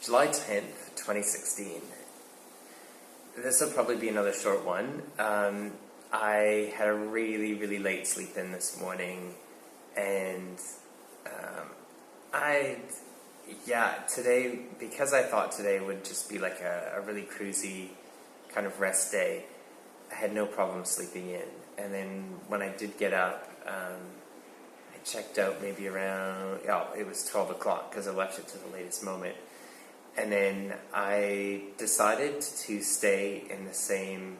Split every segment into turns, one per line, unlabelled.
July 10th, 2016. This will probably be another short one. I had a really, really late sleep in this morning, and today, because I thought today would just be like a really cruisy kind of rest day, I had no problem sleeping in. And then when I did get up, I checked out maybe around, it was 12 o'clock because I left it to the latest moment. And then I decided to stay in the same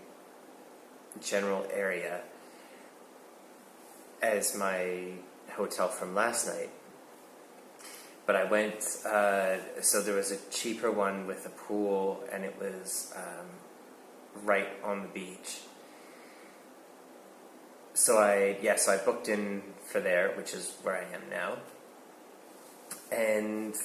general area as my hotel from last night. But I went, so there was a cheaper one with a pool, and it was right on the beach. So I booked in for there, which is where I am now. And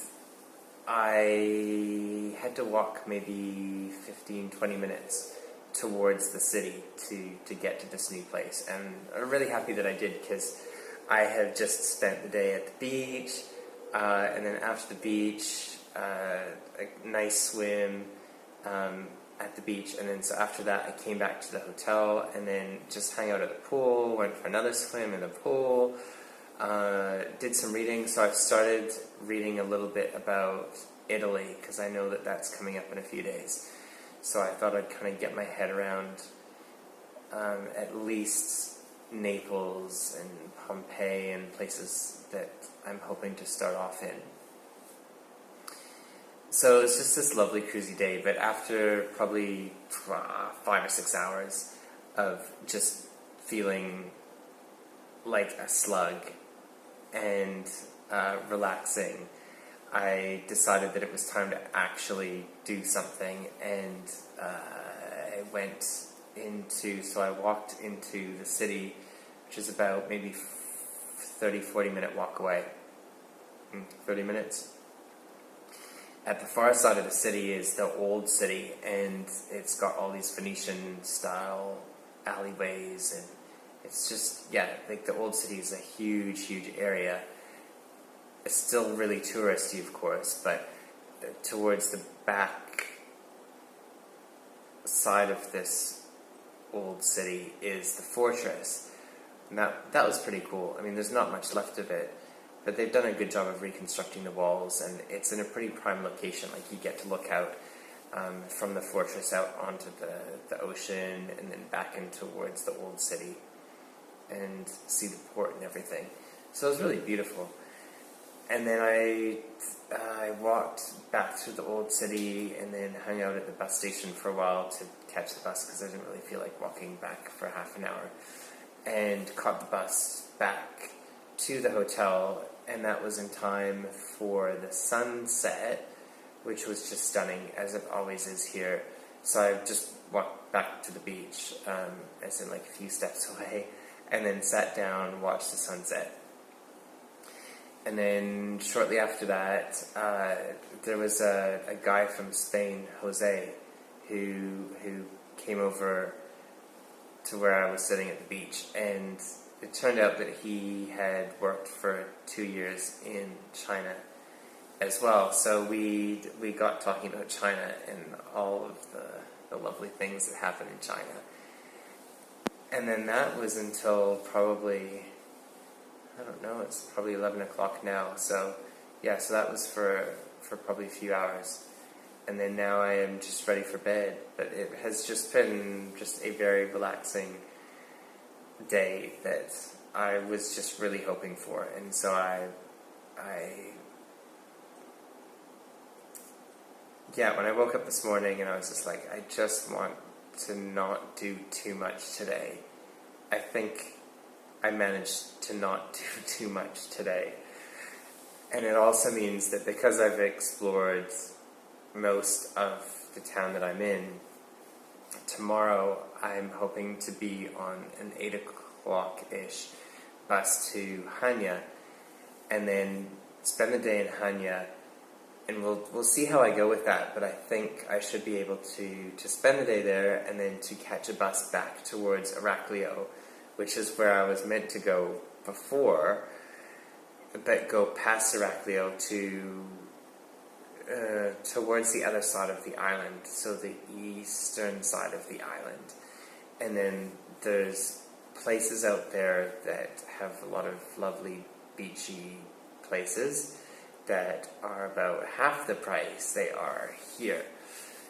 I had to walk maybe 15-20 minutes towards the city to get to this new place. And I'm really happy that I did, because I have just spent the day at the beach, and then after the beach, a nice swim at the beach, and then so after that I came back to the hotel and then just hung out at the pool, went for another swim in the pool, did some reading. So I've started reading a little bit about Italy, because I know that that's coming up in a few days. So I thought I'd kind of get my head around at least Naples and Pompeii and places that I'm hoping to start off in. So it's just this lovely cruisy day, but after probably 5 or 6 hours of just feeling like a slug and relaxing, I decided that it was time to actually do something, and I walked into the city, which is about maybe 30-40 minute walk away. 30 minutes. At the far side of the city is the old city, and it's got all these Venetian style alleyways, and it's just, like the old city is a huge, huge area. It's still really touristy, of course, but towards the back side of this old city is the fortress. And that was pretty cool. I mean, there's not much left of it, but they've done a good job of reconstructing the walls, and it's in a pretty prime location. Like, you get to look out from the fortress out onto the ocean, and then back in towards the old city, and see the port and everything. So it was really beautiful. And then I walked back through the old city, and then hung out at the bus station for a while to catch the bus, because I didn't really feel like walking back for half an hour, and caught the bus back to the hotel. And that was in time for the sunset, which was just stunning, as it always is here. So I just walked back to the beach, as in like a few steps away, and then sat down, watched the sunset. And then shortly after that, there was a guy from Spain, Jose, who came over to where I was sitting at the beach, and it turned out that he had worked for 2 years in China as well. So we got talking about China and all of the lovely things that happen in China. And then that was until probably, I don't know, it's probably 11 o'clock now. So so that was for probably a few hours. And then now I am just ready for bed. But it has just been just a very relaxing day that I was just really hoping for. And so when I woke up this morning, and I was just like, I just want to not do too much today. I think I managed to not do too much today. And it also means that because I've explored most of the town that I'm in, tomorrow I'm hoping to be on an 8 o'clock-ish bus to Hanya, and then spend the day in Hanya, and we'll see how I go with that. But I think I should be able to spend the day there, and then to catch a bus back towards Iraklio, which is where I was meant to go before, but go past Iraklio to towards the other side of the island, so the eastern side of the island. And then there's places out there that have a lot of lovely beachy places that are about half the price they are here.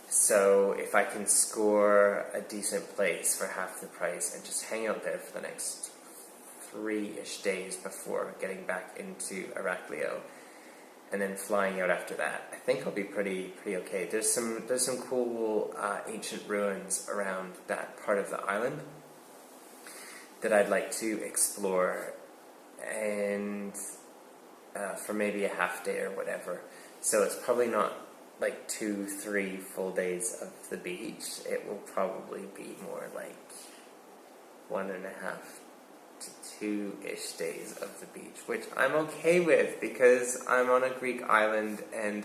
So if I can score a decent place for half the price and just hang out there for the next 3-ish days before getting back into Heraklion, and then flying out after that, I think I'll be pretty okay. There's some cool ancient ruins around that part of the island that I'd like to explore, and for maybe a half day or whatever. So it's probably not like 2-3 full days of the beach. It will probably be more like 1.5 to 2-ish days of the beach, which I'm okay with because I'm on a Greek island and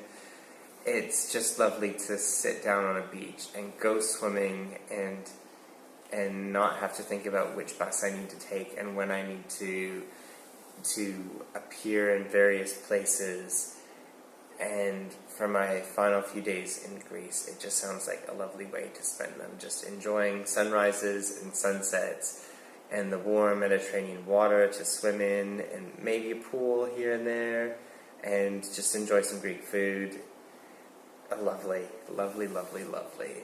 it's just lovely to sit down on a beach and go swimming and not have to think about which bus I need to take and when I need to appear in various places. And for my final few days in Greece, it just sounds like a lovely way to spend them, just enjoying sunrises and sunsets and the warm Mediterranean water to swim in, and maybe a pool here and there, and just enjoy some Greek food. Lovely, lovely, lovely, lovely.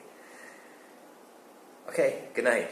Okay, good night.